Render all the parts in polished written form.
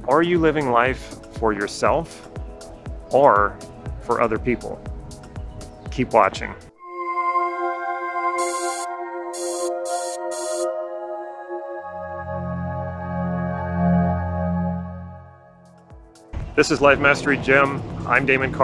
Are you living life for yourself or for other people? Keep watching. This is Life Mastery Gym. I'm Damon,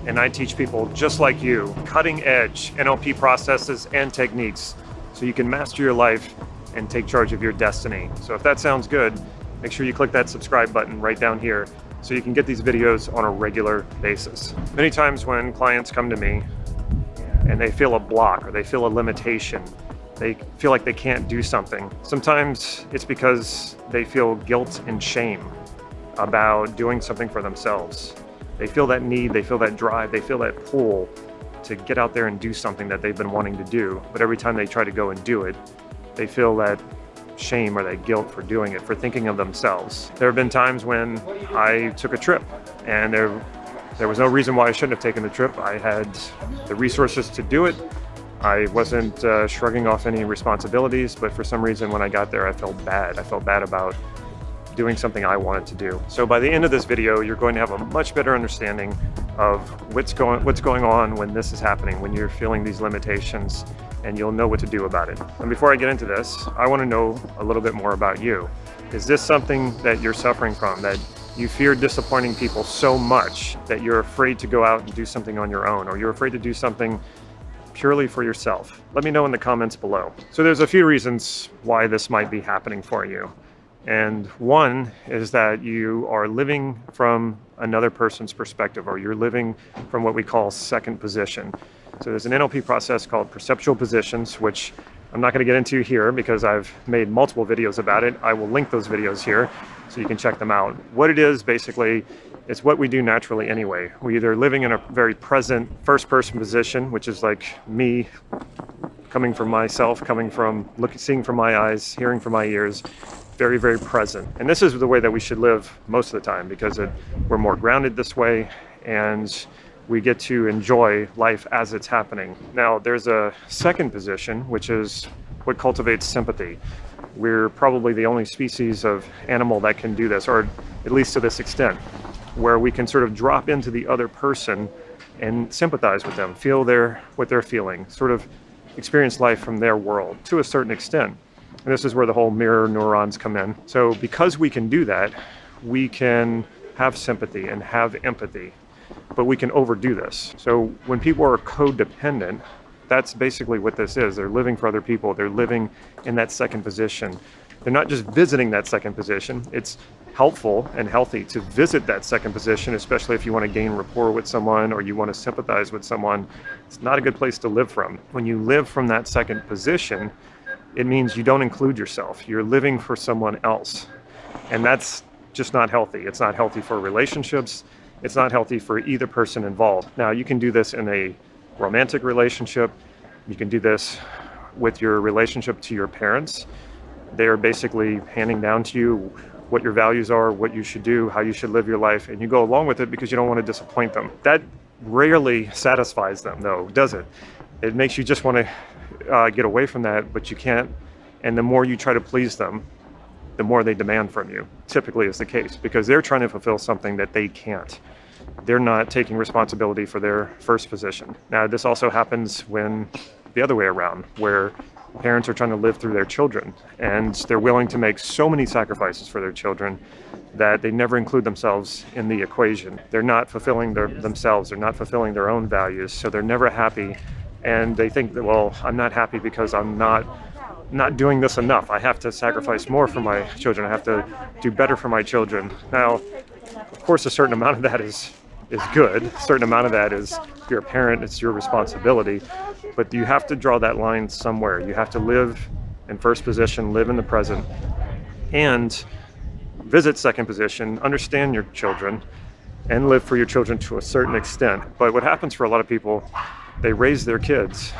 and I teach people just like you cutting-edge NLP processes and techniques so you can master your life and take charge of your destiny. So if that sounds good, make sure you click that subscribe button right down here so you can get these videos on a regular basis. Many times when clients come to me and they feel a block or they feel a limitation, they feel like they can't do something. Sometimes it's because they feel guilt and shame about doing something for themselves. They feel that need, they feel that drive, they feel that pull to get out there and do something that they've been wanting to do. But every time they try to go and do it, they feel that shame or that guilt for doing it, for thinking of themselves. There have been times when I took a trip and there was no reason why I shouldn't have taken the trip. I had the resources to do it. I wasn't shrugging off any responsibilities, but for some reason when I got there, I felt bad. I felt bad about doing something I wanted to do. So by the end of this video, you're going to have a much better understanding of what's going on when this is happening, when you're feeling these limitations, and you'll know what to do about it. And before I get into this, I want to know a little bit more about you. Is this something that you're suffering from, that you fear disappointing people so much that you're afraid to go out and do something on your own, or you're afraid to do something purely for yourself? Let me know in the comments below. So there's a few reasons why this might be happening for you. And one is that you are living from another person's perspective, or you're living from what we call second position. So there's an NLP process called Perceptual Positions, which I'm not going to get into here because I've made multiple videos about it. I will link those videos here so you can check them out. What it is, basically, it's what we do naturally anyway. We're either living in a very present first-person position, which is like me coming from myself, seeing from my eyes, hearing from my ears, very, very present. And this is the way that we should live most of the time because we're more grounded this way and we get to enjoy life as it's happening. Now, there's a second position, which is what cultivates sympathy. We're probably the only species of animal that can do this, or at least to this extent, where we can sort of drop into the other person and sympathize with them, feel what they're feeling, sort of experience life from their world to a certain extent. And this is where the whole mirror neurons come in. So because we can do that, we can have sympathy and have empathy, but we can overdo this. So when people are codependent, that's basically what this is. They're living for other people. They're living in that second position. They're not just visiting that second position. It's helpful and healthy to visit that second position, especially if you want to gain rapport with someone or you want to sympathize with someone. It's not a good place to live from. When you live from that second position, it means you don't include yourself. You're living for someone else. And that's just not healthy. It's not healthy for relationships. It's not healthy for either person involved. Now, you can do this in a romantic relationship. You can do this with your relationship to your parents. They are basically handing down to you what your values are, what you should do, how you should live your life, and you go along with it because you don't want to disappoint them. That rarely satisfies them, though, does it? It makes you just want to get away from that, but you can't. And the more you try to please them, the more they demand from you. Typically is the case because they're trying to fulfill something that they can't. They're not taking responsibility for their first position. Now, this also happens when the other way around, where parents are trying to live through their children and they're willing to make so many sacrifices for their children that they never include themselves in the equation. They're not fulfilling themselves. They're not fulfilling their own values. So they're never happy. And they think that, well, I'm not happy because I'm not doing this enough. I have to sacrifice more for my children. I have to do better for my children. Now, of course, a certain amount of that is good. A certain amount of that is, if you're a parent, it's your responsibility. But you have to draw that line somewhere. You have to live in first position, live in the present, and visit second position, understand your children, and live for your children to a certain extent. But what happens for a lot of people, they raise their kids,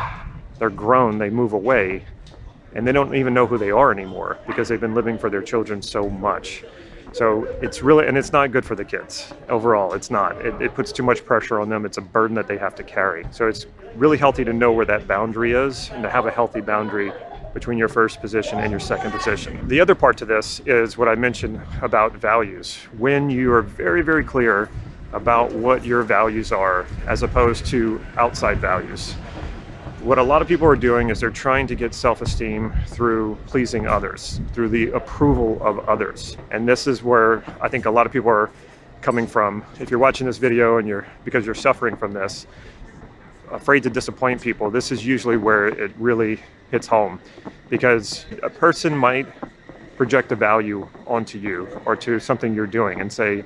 they're grown, they move away, and they don't even know who they are anymore because they've been living for their children so much. So it's really, and it's not good for the kids overall. It's not. It puts too much pressure on them. It's a burden that they have to carry. So it's really healthy to know where that boundary is and to have a healthy boundary between your first position and your second position. The other part to this is what I mentioned about values. When you are very, very clear about what your values are as opposed to outside values. What a lot of people are doing is they're trying to get self-esteem through pleasing others, through the approval of others. And this is where I think a lot of people are coming from. If you're watching this video and because you're suffering from this, afraid to disappoint people, this is usually where it really hits home, because a person might project a value onto you or to something you're doing and say,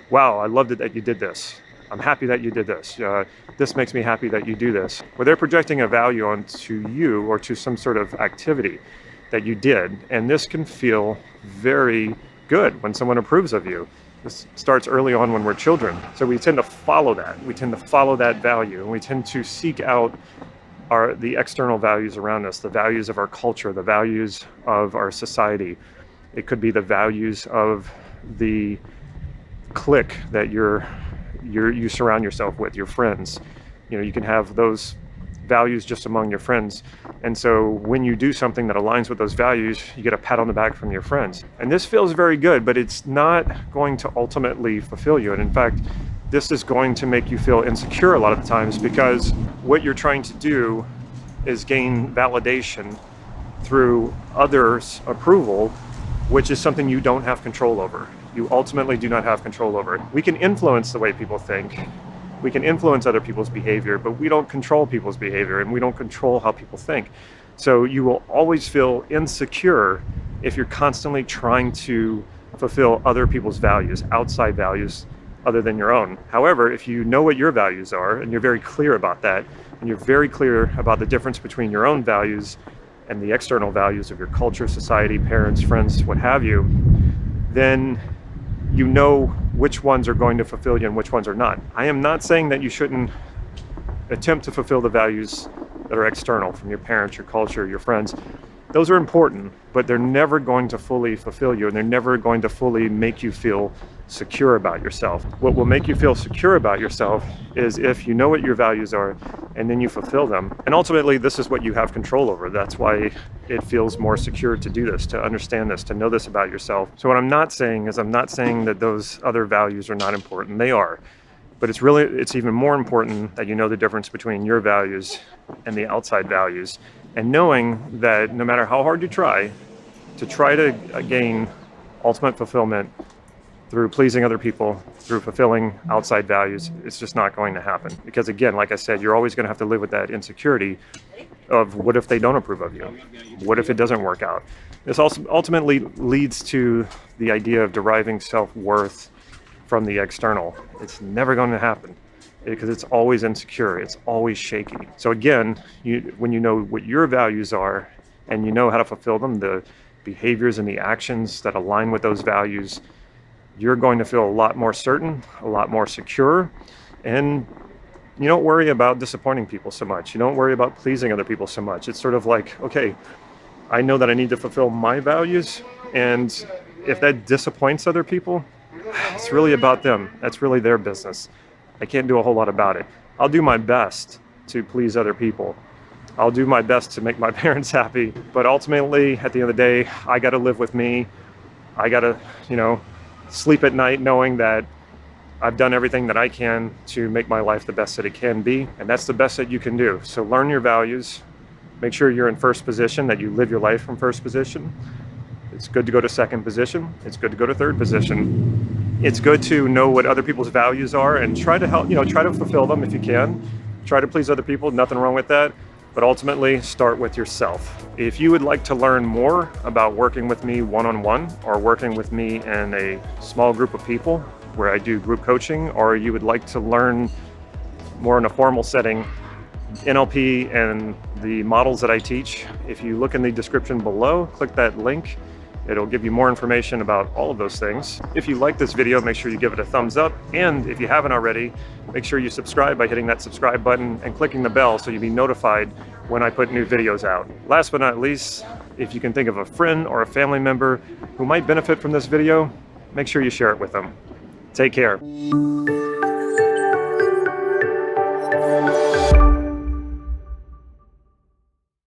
wow, I loved it that you did this. I'm happy that you did this. This makes me happy that you do this. Where they're projecting a value onto you or to some sort of activity that you did. And this can feel very good when someone approves of you. This starts early on when we're children. So we tend to follow that. We tend to follow that value, and we tend to seek out the external values around us, the values of our culture, the values of our society. It could be the values of the clique that you surround yourself with, your friends. You can have those values just among your friends. And so when you do something that aligns with those values, you get a pat on the back from your friends. And this feels very good, but it's not going to ultimately fulfill you. And in fact, this is going to make you feel insecure a lot of the times, because what you're trying to do is gain validation through others' approval, which is something you don't have control over. You ultimately do not have control over it. We can influence the way people think. We can influence other people's behavior, but we don't control people's behavior, and we don't control how people think. So you will always feel insecure if you're constantly trying to fulfill other people's values, outside values other than your own. However, if you know what your values are, and you're very clear about that, and you're very clear about the difference between your own values and the external values of your culture, society, parents, friends, what have you, then you know which ones are going to fulfill you and which ones are not. I am not saying that you shouldn't attempt to fulfill the values that are external from your parents, your culture, your friends. Those are important, but they're never going to fully fulfill you, and they're never going to fully make you feel secure about yourself. What will make you feel secure about yourself is if you know what your values are and then you fulfill them. And ultimately, this is what you have control over. That's why it feels more secure to do this, to understand this, to know this about yourself. So what I'm not saying is, I'm not saying that those other values are not important. They are. But it's even more important that you know the difference between your values and the outside values. And knowing that no matter how hard you try to gain ultimate fulfillment through pleasing other people, through fulfilling outside values, it's just not going to happen. Because again, like I said, you're always going to have to live with that insecurity of what if they don't approve of you? What if it doesn't work out? This also ultimately leads to the idea of deriving self-worth from the external. It's never going to happen because it's always insecure. It's always shaky. So again, when you know what your values are and you know how to fulfill them, the behaviors and the actions that align with those values, you're going to feel a lot more certain, a lot more secure, and you don't worry about disappointing people so much. You don't worry about pleasing other people so much. It's sort of like, okay, I know that I need to fulfill my values, and if that disappoints other people, it's really about them. That's really their business. I can't do a whole lot about it. I'll do my best to please other people. I'll do my best to make my parents happy, but ultimately, at the end of the day, I got to live with me. I got to, sleep at night knowing that I've done everything that I can to make my life the best that it can be, and that's the best that you can do. So learn your values, make sure you're in first position, that you live your life from first position. It's good to go to second position. It's good to go to third position. It's good to know what other people's values are and try to help, try to fulfill them if you can. Try to please other people, nothing wrong with that. But ultimately, start with yourself. If you would like to learn more about working with me one-on-one or working with me in a small group of people where I do group coaching, or you would like to learn more in a formal setting, NLP and the models that I teach, if you look in the description below, click that link. It'll give you more information about all of those things. If you like this video, make sure you give it a thumbs up. And if you haven't already, make sure you subscribe by hitting that subscribe button and clicking the bell so you'll be notified when I put new videos out. Last but not least, if you can think of a friend or a family member who might benefit from this video, make sure you share it with them. Take care.